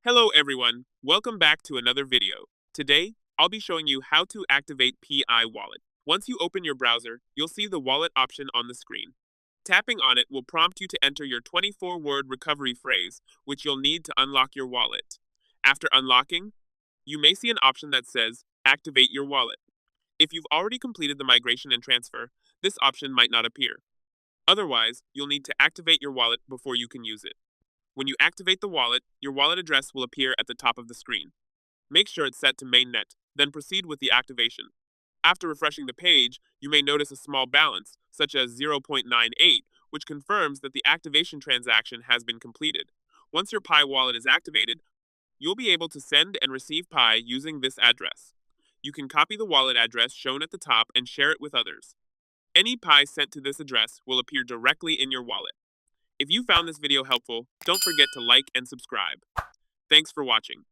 Hello everyone, welcome back to another video. Today, I'll be showing you how to activate Pi Wallet. Once you open your browser, you'll see the wallet option on the screen. Tapping on it will prompt you to enter your 24-word recovery phrase, which you'll need to unlock your wallet. After unlocking, you may see an option that says Activate your wallet. If you've already completed the migration and transfer, this option might not appear. Otherwise, you'll need to activate your wallet before you can use it. When you activate the wallet, your wallet address will appear at the top of the screen. Make sure it's set to mainnet, then proceed with the activation. After refreshing the page, you may notice a small balance, such as 0.98, which confirms that the activation transaction has been completed. Once your Pi wallet is activated, you'll be able to send and receive Pi using this address. You can copy the wallet address shown at the top and share it with others. Any Pi sent to this address will appear directly in your wallet. If you found this video helpful, don't forget to like and subscribe. Thanks for watching.